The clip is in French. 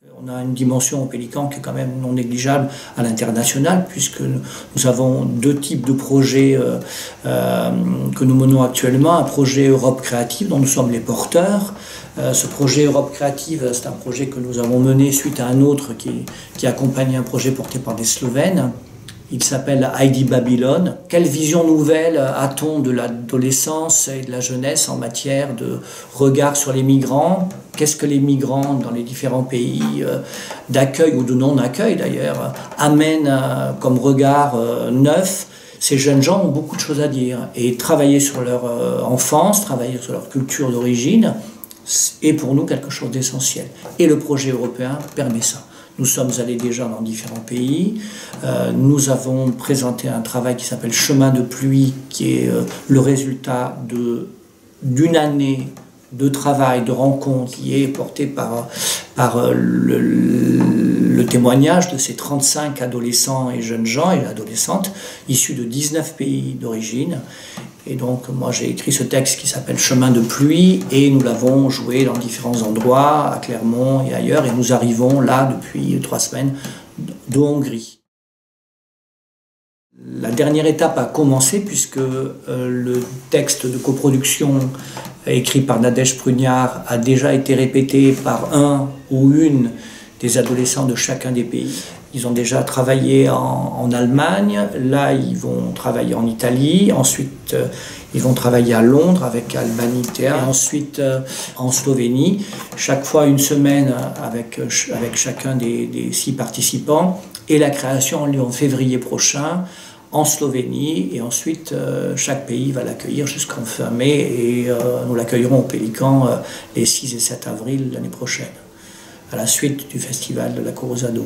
On a une dimension au Pélican qui est quand même non négligeable à l'international, puisque nous avons deux types de projets que nous menons actuellement. Un projet Europe Créative dont nous sommes les porteurs. Ce projet Europe Créative, c'est un projet que nous avons mené suite à un autre qui accompagne un projet porté par des Slovènes. Il s'appelle Heidi Babylone. Quelle vision nouvelle a-t-on de l'adolescence et de la jeunesse en matière de regard sur les migrants? Qu'est-ce que les migrants dans les différents pays d'accueil ou de non-accueil d'ailleurs amènent comme regard neuf? Ces jeunes gens ont beaucoup de choses à dire et travailler sur leur enfance, travailler sur leur culture d'origine est pour nous quelque chose d'essentiel. Et le projet européen permet ça. Nous sommes allés déjà dans différents pays. Nous avons présenté un travail qui s'appelle Chemin de pluie, qui est le résultat d'une année de travail, de rencontre, qui est porté par le témoignage de ces 35 adolescents et jeunes gens et adolescentes issus de 19 pays d'origine. Et donc moi j'ai écrit ce texte qui s'appelle Chemin de pluie et nous l'avons joué dans différents endroits, à Clermont et ailleurs, et nous arrivons là depuis 3 semaines de Hongrie. La dernière étape a commencé puisque le texte de coproduction écrit par Nadège Prugnard a déjà été répété par un ou une des adolescents de chacun des pays. Ils ont déjà travaillé en Allemagne, là ils vont travailler en Italie, ensuite ils vont travailler à Londres avec Albany Théâtre, et ensuite en Slovénie, chaque fois une semaine avec chacun des 6 participants, et la création a lieu en février prochain en Slovénie, et ensuite chaque pays va l'accueillir jusqu'en fin mai, et nous l'accueillerons au Pélican les 6 et 7 avril l'année prochaine, à la suite du festival de la Corosado.